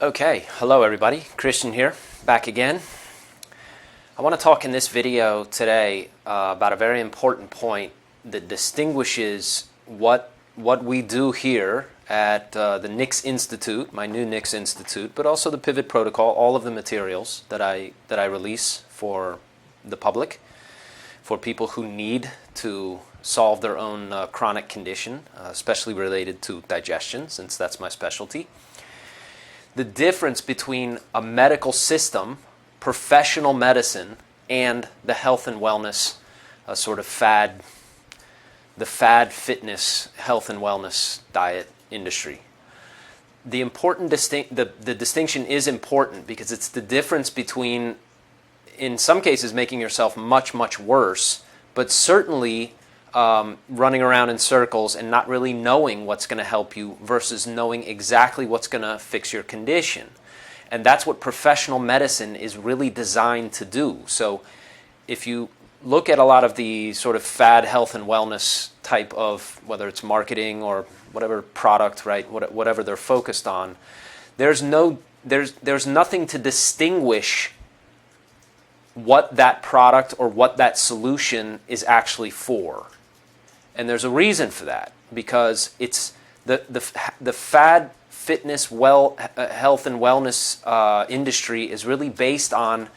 Okay, hello everybody, Christian here, back again. I want to talk in this video today about a very important point that distinguishes what we do here at the Nix Institute, my new Nix Institute, but also the Pivot Protocol, all of the materials that I release for the public, for people who need to solve their own chronic condition, especially related to digestion, since that's my specialty. The difference between a medical system, professional medicine, and the health and wellness sort of the fad fitness health and wellness diet industry. The distinction is important because it's the difference between, in some cases, making yourself much, much worse, but certainly running around in circles and not really knowing what's going to help you versus knowing exactly what's going to fix your condition. And that's what professional medicine is really designed to do. So if you look at a lot of the sort of fad health and wellness type of, whether it's marketing or whatever product, right, whatever they're focused on, there's nothing to distinguish what that product or what that solution is actually for. And there's a reason for that, because it's the fad fitness health and wellness industry is really based on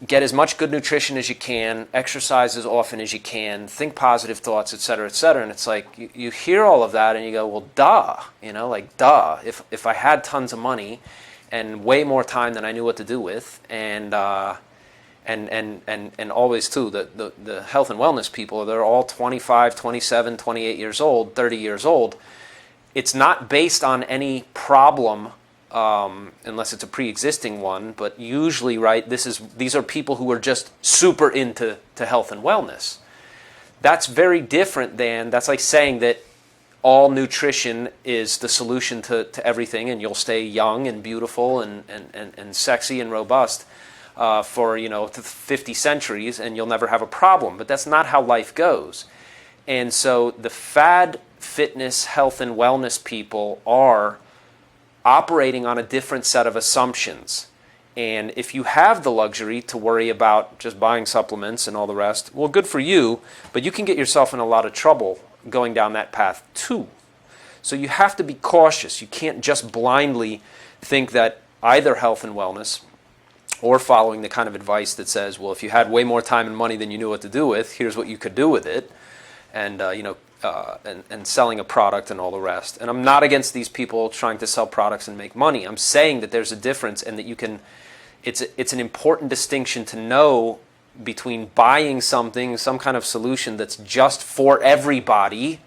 get as much good nutrition as you can, exercise as often as you can, think positive thoughts, et cetera, et cetera. And it's like you hear all of that and you go, well, duh, duh. If I had tons of money and way more time than I knew what to do with, and always too, the health and wellness people, they're all 25, 27, 28 years old, 30 years old. It's not based on any problem, unless it's a pre-existing one, but usually, right, these are people who are just super into health and wellness. That's very different that's like saying that all nutrition is the solution to everything and you'll stay young and beautiful and sexy and robust for 50 centuries and you'll never have a problem. But that's not how life goes. And so the fad fitness health and wellness people are operating on a different set of assumptions. And if you have the luxury to worry about just buying supplements and all the rest, well, good for you, but you can get yourself in a lot of trouble going down that path too. So you have to be cautious. You can't just blindly think that either health and wellness or following the kind of advice that says, well, if you had way more time and money than you knew what to do with, here's what you could do with it, and and selling a product and all the rest. And I'm not against these people trying to sell products and make money. I'm saying that there's a difference and that you can. It's an important distinction to know between buying something, some kind of solution that's just for everybody,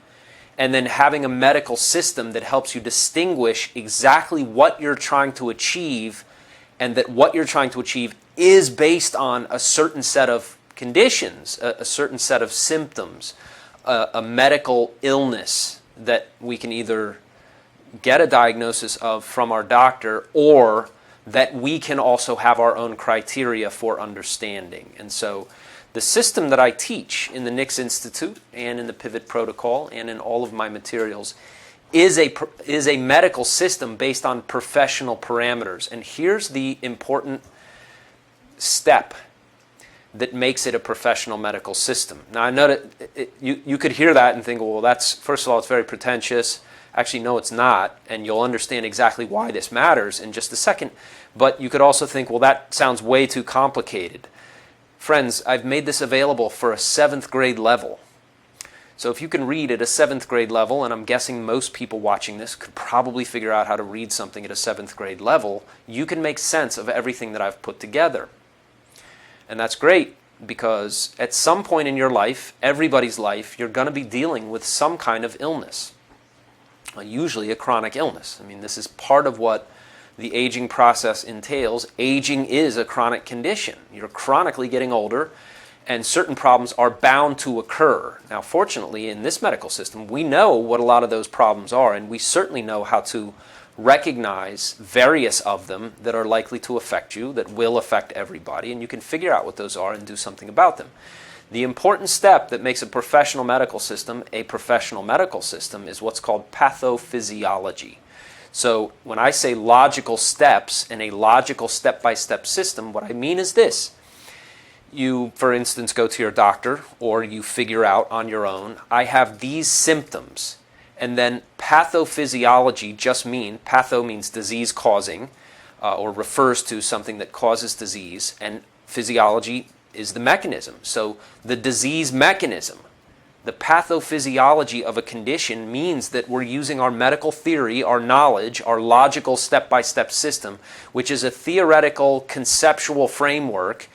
and then having a medical system that helps you distinguish exactly what you're trying to achieve, and that what you're trying to achieve is based on a certain set of conditions, a certain set of symptoms, a medical illness that we can either get a diagnosis of from our doctor or that we can also have our own criteria for understanding. And so the system that I teach in the Nix Institute and in the Pivot Protocol and in all of my materials is a medical system based on professional parameters. And here's the important step that makes it a professional medical system. Now, I know that you could hear that and think, well, that's, first of all, it's very pretentious. Actually, no, it's not, and you'll understand exactly why this matters in just a second. But you could also think, well, that sounds way too complicated. Friends, I've made this available for a 7th grade level. So if you can read at a 7th grade level, and I'm guessing most people watching this could probably figure out how to read something at a 7th grade level, you can make sense of everything that I've put together. And that's great, because at some point in your life, everybody's life, you're going to be dealing with some kind of illness. Usually a chronic illness. I mean, this is part of what the aging process entails. Aging is a chronic condition. You're chronically getting older, and certain problems are bound to occur. Now, fortunately, in this medical system, we know what a lot of those problems are, and we certainly know how to recognize various of them that are likely to affect you, that will affect everybody, and you can figure out what those are and do something about them. The important step that makes a professional medical system is what's called pathophysiology. So when I say logical steps and a logical step-by-step system, what I mean is this. You, for instance, go to your doctor or you figure out on your own, I have these symptoms. And then pathophysiology patho means disease causing, or refers to something that causes disease, and physiology is the mechanism. So the disease mechanism, the pathophysiology of a condition means that we're using our medical theory, our knowledge, our logical step-by-step system, which is a theoretical, conceptual framework.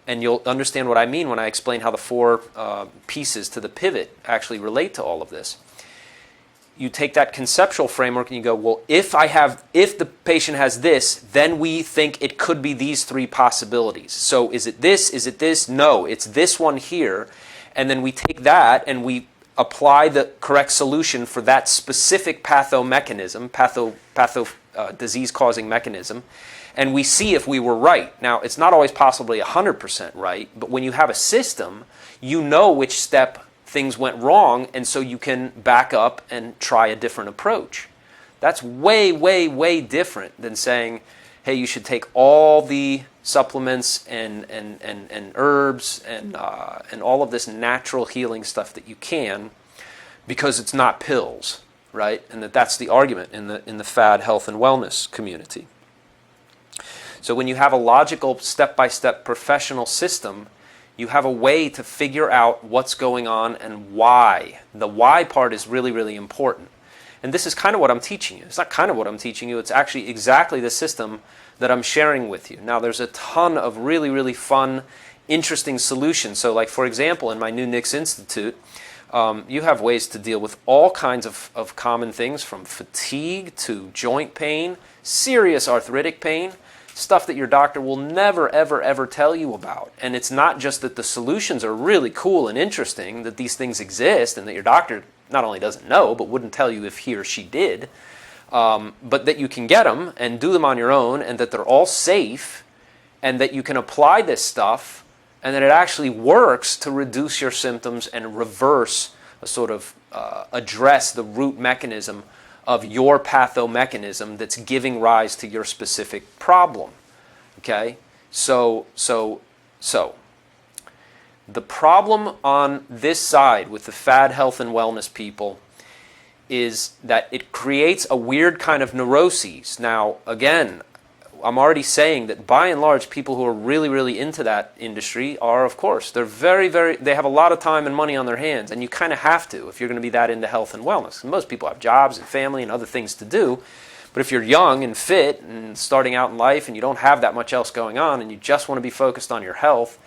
And you'll understand what I mean when I explain how the four pieces to the pivot actually relate to all of this. You take that conceptual framework and you go, well, if the patient has this, then we think it could be these three possibilities. So is it this? Is it this? No, it's this one here. And then we take that and we apply the correct solution for that specific pathomechanism, disease-causing mechanism, and we see if we were right. Now, it's not always possibly 100% right, but when you have a system, you know which step things went wrong, and so you can back up and try a different approach. That's way, way, way different than saying, hey, you should take all the supplements and herbs and all of this natural healing stuff that you can, because it's not pills, right? And that's the argument in the Fad Health and Wellness community. So when you have a logical step-by-step professional system, you have a way to figure out what's going on and why. The why part is really, really important. And this is kind of what I'm teaching you. It's not kind of what I'm teaching you. It's actually exactly the system that I'm sharing with you. Now, there's a ton of really, really fun, interesting solutions. So, like, for example, in my new Nix Institute, you have ways to deal with all kinds of common things, from fatigue to joint pain, serious arthritic pain, stuff that your doctor will never, ever, ever tell you about. And it's not just that the solutions are really cool and interesting, that these things exist, and that your doctor not only doesn't know, but wouldn't tell you if he or she did, but that you can get them and do them on your own, and that they're all safe, and that you can apply this stuff, and that it actually works to reduce your symptoms and reverse, address the root mechanism of your pathomechanism that's giving rise to your specific problem. Okay? So the problem on this side with the Fad Health and Wellness people is that it creates a weird kind of neuroses. Now, again, I'm already saying that by and large, people who are really, really into that industry are, of course, they're very, very, they have a lot of time and money on their hands, and you kind of have to if you're going to be that into health and wellness. Most people have jobs and family and other things to do, but if you're young and fit and starting out in life and you don't have that much else going on and you just want to be focused on your health,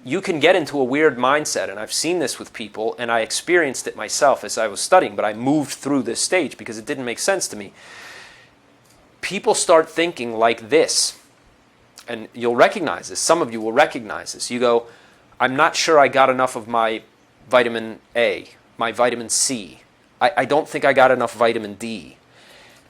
you can get into a weird mindset, and I've seen this with people, and I experienced it myself as I was studying, but I moved through this stage because it didn't make sense to me. People start thinking like this, and you'll recognize this. Some of you will recognize this. You go, I'm not sure I got enough of my vitamin A, my vitamin C. I don't think I got enough vitamin D.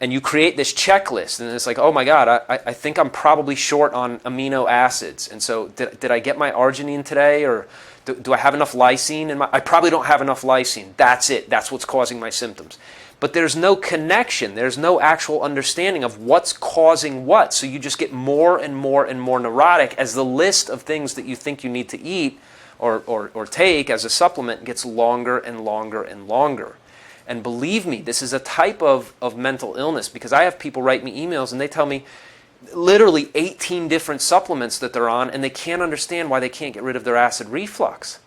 And you create this checklist, and it's like, oh my God, I think I'm probably short on amino acids. And so did I get my arginine today, or do I have enough lysine? I probably don't have enough lysine. That's it. That's what's causing my symptoms. But there's no connection. There's no actual understanding of what's causing what. So you just get more and more and more neurotic as the list of things that you think you need to eat or take as a supplement gets longer and longer and longer. And believe me, this is a type of mental illness, because I have people write me emails and they tell me literally 18 different supplements that they're on, and they can't understand why they can't get rid of their acid reflux.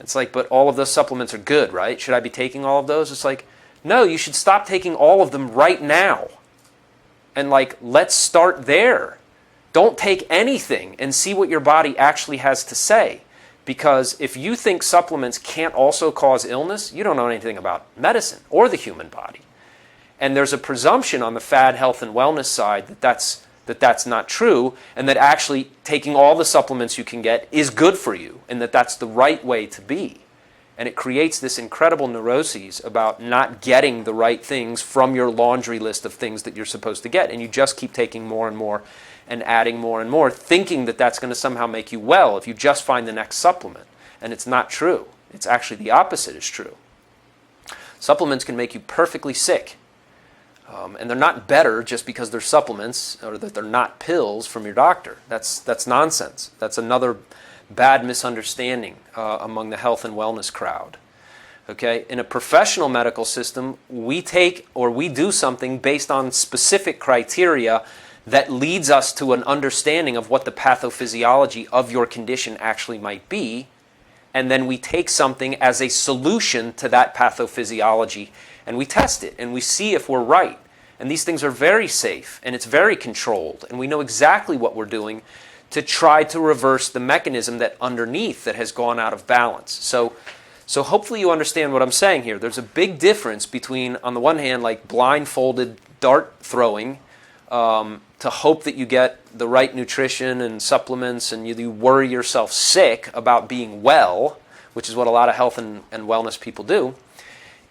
It's like, but all of those supplements are good, right? Should I be taking all of those? It's like, no, you should stop taking all of them right now. And let's start there. Don't take anything and see what your body actually has to say. Because if you think supplements can't also cause illness, you don't know anything about medicine or the human body. And there's a presumption on the Fad Health and Wellness side that that's not true, and that actually taking all the supplements you can get is good for you, and that that's the right way to be. And it creates this incredible neuroses about not getting the right things from your laundry list of things that you're supposed to get. And you just keep taking more and more and adding more and more, thinking that that's going to somehow make you well if you just find the next supplement. And it's not true. It's actually the opposite is true. Supplements can make you perfectly sick. And they're not better just because they're supplements or that they're not pills from your doctor. That's nonsense. That's another bad misunderstanding among the health and wellness crowd. Okay? In a professional medical system, we take or we do something based on specific criteria that leads us to an understanding of what the pathophysiology of your condition actually might be, and then we take something as a solution to that pathophysiology, and we test it, and we see if we're right. And these things are very safe, and it's very controlled, and we know exactly what we're doing to try to reverse the mechanism that underneath that has gone out of balance. So hopefully you understand what I'm saying here. There's a big difference between, on the one hand, like blindfolded dart throwing, to hope that you get the right nutrition and supplements and you worry yourself sick about being well, which is what a lot of health and wellness people do,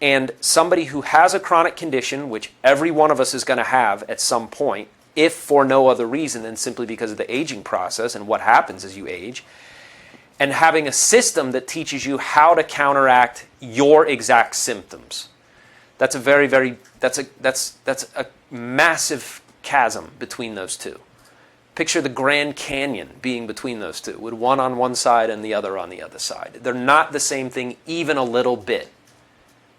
and somebody who has a chronic condition, which every one of us is going to have at some point, if for no other reason than simply because of the aging process and what happens as you age, and having a system that teaches you how to counteract your exact symptoms. That's a that's a massive chasm between those two. Picture the Grand Canyon being between those two, with one on one side and the other on the other side. They're not the same thing even a little bit.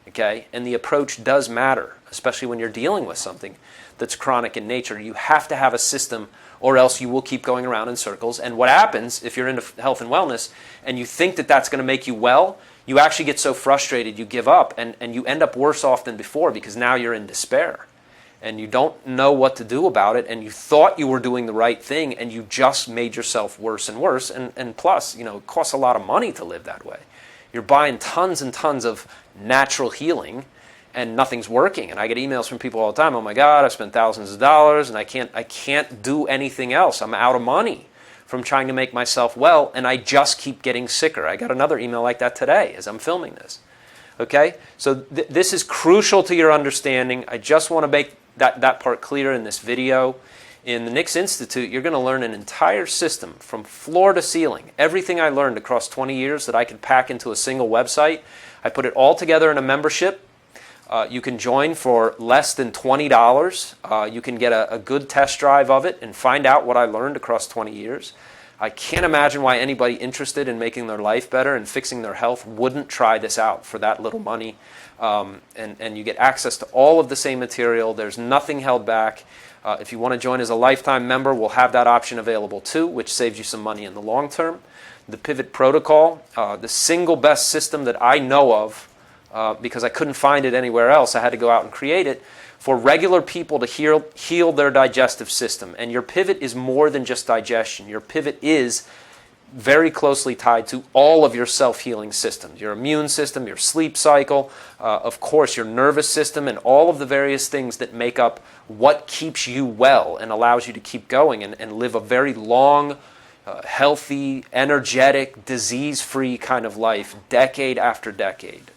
Okay? And the approach does matter, especially when you're dealing with something that's chronic in nature. You have to have a system, or else you will keep going around in circles. And what happens if you're into health and wellness and you think that that's going to make you well, you actually get so frustrated you give up, and you end up worse off than before because now you're in despair. And you don't know what to do about it, and you thought you were doing the right thing, and you just made yourself worse and worse. And plus, it costs a lot of money to live that way. You're buying tons and tons of natural healing, and nothing's working. And I get emails from people all the time, oh my God, I've spent thousands of dollars, and I can't do anything else. I'm out of money from trying to make myself well, and I just keep getting sicker. I got another email like that today as I'm filming this. Okay? So this is crucial to your understanding. I just want to make that part clear in this video. In the Nix Institute, you're going to learn an entire system from floor to ceiling. Everything I learned across 20 years that I could pack into a single website. I put it all together in a membership. You can join for less than $20. You can get a good test drive of it and find out what I learned across 20 years. I can't imagine why anybody interested in making their life better and fixing their health wouldn't try this out for that little money. And you get access to all of the same material. There's nothing held back. If you want to join as a lifetime member, we'll have that option available too, which saves you some money in the long term. The Pivot Protocol, the single best system that I know of, because I couldn't find it anywhere else, I had to go out and create it, for regular people to heal their digestive system. And your pivot is more than just digestion. Your pivot is very closely tied to all of your self-healing systems, your immune system, your sleep cycle, of course your nervous system, and all of the various things that make up what keeps you well and allows you to keep going and live a very long, healthy, energetic, disease-free kind of life, decade after decade.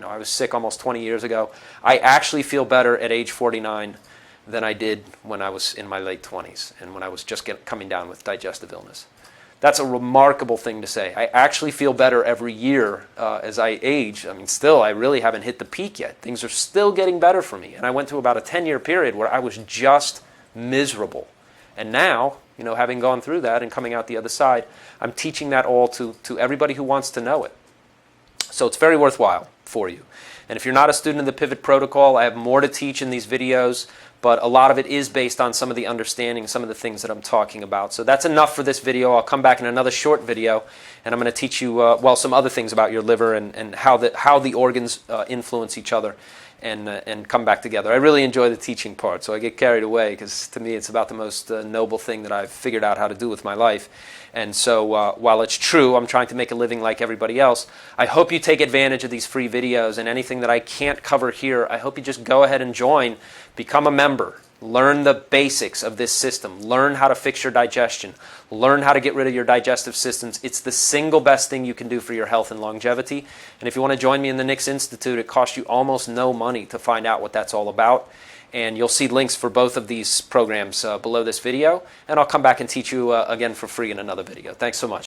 I was sick almost 20 years ago. I actually feel better at age 49 than I did when I was in my late 20s and when I was just coming down with digestive illness. That's a remarkable thing to say. I actually feel better every year as I age. I mean, still, I really haven't hit the peak yet. Things are still getting better for me. And I went through about a 10-year period where I was just miserable. And now, having gone through that and coming out the other side, I'm teaching that all to everybody who wants to know it. So it's very worthwhile for you. And if you're not a student of the Pivot Protocol, I have more to teach in these videos, but a lot of it is based on some of the understanding, some of the things that I'm talking about. So that's enough for this video. I'll come back in another short video, and I'm going to teach you, some other things about your liver and how the organs influence each other and come back together. I really enjoy the teaching part, so I get carried away because to me it's about the most noble thing that I've figured out how to do with my life. And so while it's true, I'm trying to make a living like everybody else, I hope you take advantage of these free videos, and anything that I can't cover here, I hope you just go ahead and join, become a member, learn the basics of this system, learn how to fix your digestion, learn how to get rid of your digestive systems. It's the single best thing you can do for your health and longevity. And if you want to join me in the Nix Institute, it costs you almost no money to find out what that's all about. And you'll see links for both of these programs below this video. And I'll come back and teach you again for free in another video. Thanks so much.